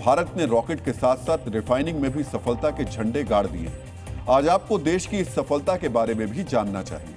भारत ने रॉकेट के साथ साथ रिफाइनिंग में भी सफलता के झंडे गाड़ दिए हैं। आज आपको देश की इस सफलता के बारे में भी जानना चाहिए।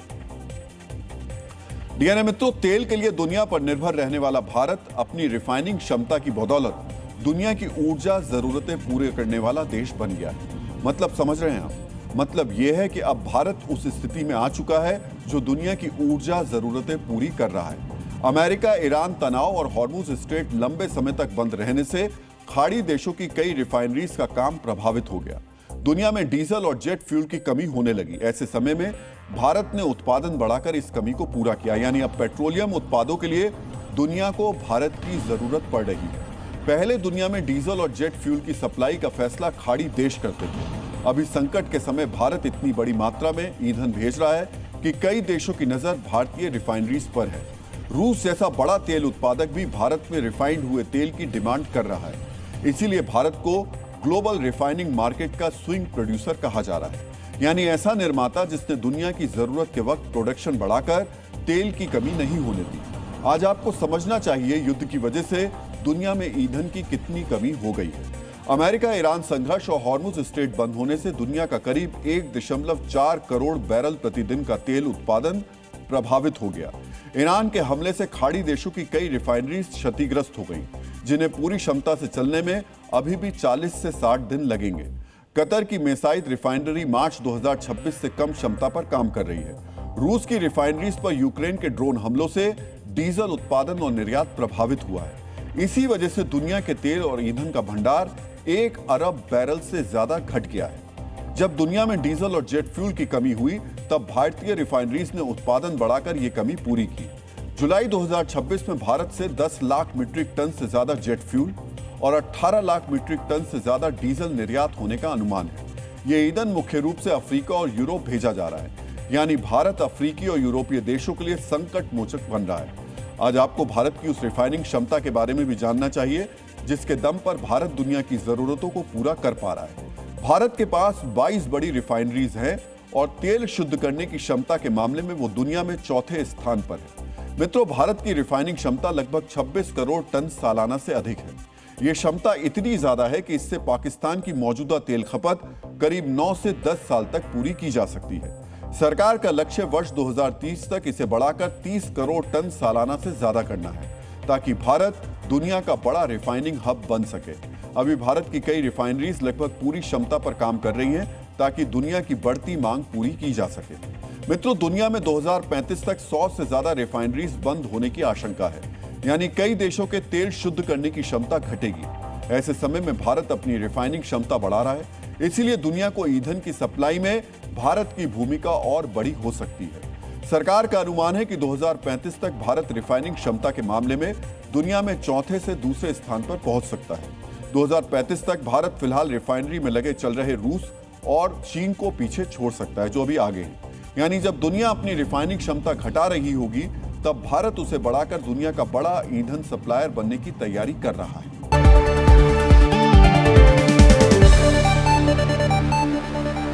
डीएनए मित्रों, तेल के लिए दुनिया पर निर्भर रहने वाला भारत अपनी रिफाइनिंग क्षमता की बदौलत दुनिया की ऊर्जा जरूरतें पूरे करने वाला देश बन गया है। मतलब समझ रहे हैं आप? मतलब यह है कि अब भारत उस स्थिति में आ चुका है जो दुनिया की ऊर्जा जरूरतें पूरी कर रहा है। अमेरिका ईरान तनाव और हॉर्मुज स्ट्रेट लंबे समय तक बंद रहने से खाड़ी देशों की कई रिफाइनरीज का काम प्रभावित हो गया। दुनिया में डीजल और जेट फ्यूल की कमी होने लगी। ऐसे समय में भारत ने उत्पादन बढ़ाकर इस कमी को पूरा किया। यानी अब पेट्रोलियम उत्पादों के लिए दुनिया को भारत की जरूरत पड़ रही है। पहले दुनिया में डीजल और जेट फ्यूल की सप्लाई का फैसला खाड़ी देश करते थे। अभी संकट के समय भारत इतनी बड़ी मात्रा में ईंधन भेज रहा है कि कई देशों की नजर भारतीय रिफाइनरीज पर है। रूस जैसा बड़ा तेल उत्पादक भी भारत में रिफाइंड हुए तेल की डिमांड कर रहा है। इसीलिए भारत को ग्लोबल रिफाइनिंग मार्केट का स्विंग प्रोड्यूसर कहा जा रहा है। यानी ऐसा निर्माता जिसने दुनिया की जरूरत के वक्त प्रोडक्शन बढ़ाकर तेल की कमी नहीं होने दी। आज आपको समझना चाहिए युद्ध की वजह से दुनिया में ईंधन की कितनी कमी हो गई है। अमेरिका ईरान संघर्ष और हॉर्मुज स्ट्रेट बंद होने से दुनिया का करीब 1.4 करोड़ बैरल प्रतिदिन का तेल उत्पादन प्रभावित हो गया। ईरान के हमले से खाड़ी देशों की कई रिफाइनरीज क्षतिग्रस्त हो गईं, जिन्हें पूरी क्षमता से चलने में अभी भी 40 से 60 दिन लगेंगे। कतर की मेसाइट रिफाइनरी मार्च 2026 से कम क्षमता पर काम कर रही है। रूस की रिफाइनरीज पर यूक्रेन के ड्रोन हमलों से डीजल उत्पादन और निर्यात प्रभावित हुआ है। इसी वजह से दुनिया के तेल और ईंधन का भंडार 1 अरब बैरल से ज्यादा घट गया है। जब दुनिया में डीजल और जेट फ्यूल की कमी हुई, तब भारतीय रिफाइनरीज ने उत्पादन बढ़ाकर यह कमी पूरी की। जुलाई 2026 में भारत से 10 लाख मीट्रिक टन से ज्यादा जेट फ्यूल और 18 लाख मीट्रिक टन से ज्यादा डीजल निर्यात होने का अनुमान है। ये ईंधन मुख्य रूप से अफ्रीका और यूरोप भेजा जा रहा है। यानी भारत अफ्रीकी और यूरोपीय देशों के लिए संकट मोचक बन रहा है। आज आपको भारत की उस रिफाइनिंग क्षमता के बारे में भी जानना चाहिए जिसके दम पर भारत दुनिया की जरूरतों को पूरा कर पा रहा है। भारत के पास 22 बड़ी रिफाइनरीज हैं और तेल शुद्ध करने की क्षमता के मामले में वो दुनिया में चौथे स्थान पर है। मित्रों, भारत की रिफाइनिंग क्षमता लगभग 26 करोड़ टन सालाना से अधिक है। ये क्षमता इतनी ज्यादा है कि इससे पाकिस्तान की मौजूदा तेल खपत करीब 9 से 10 साल तक पूरी की जा सकती है। सरकार का लक्ष्य वर्ष 2030 तक इसे बढ़ाकर 30 करोड़ टन सालाना से ज्यादा करना है, ताकि भारत दुनिया का बड़ा रिफाइनिंग हब बन सके। अभी भारत की कई रिफाइनरीज लगभग पूरी क्षमता पर काम कर रही हैं, ताकि दुनिया की बढ़ती मांग पूरी की जा सके। मित्रों, दुनिया में 2035 तक 100 से ज्यादा रिफाइनरीज बंद होने की आशंका है। यानी कई देशों के तेल शुद्ध करने की क्षमता घटेगी। ऐसे समय में भारत अपनी रिफाइनिंग क्षमता बढ़ा रहा है। इसीलिए दुनिया को ईंधन की सप्लाई में भारत की भूमिका और बड़ी हो सकती है। सरकार का अनुमान है कि 2035 तक भारत रिफाइनिंग क्षमता के मामले में दुनिया में चौथे से दूसरे स्थान पर पहुंच सकता है। 2035 तक भारत फिलहाल रिफाइनरी में लगे चल रहे रूस और चीन को पीछे छोड़ सकता है, जो अभी आगे हैं। यानी जब दुनिया अपनी रिफाइनिंग क्षमता घटा रही होगी, तब भारत उसे बढ़ाकर दुनिया का बड़ा ईंधन सप्लायर बनने की तैयारी कर रहा है।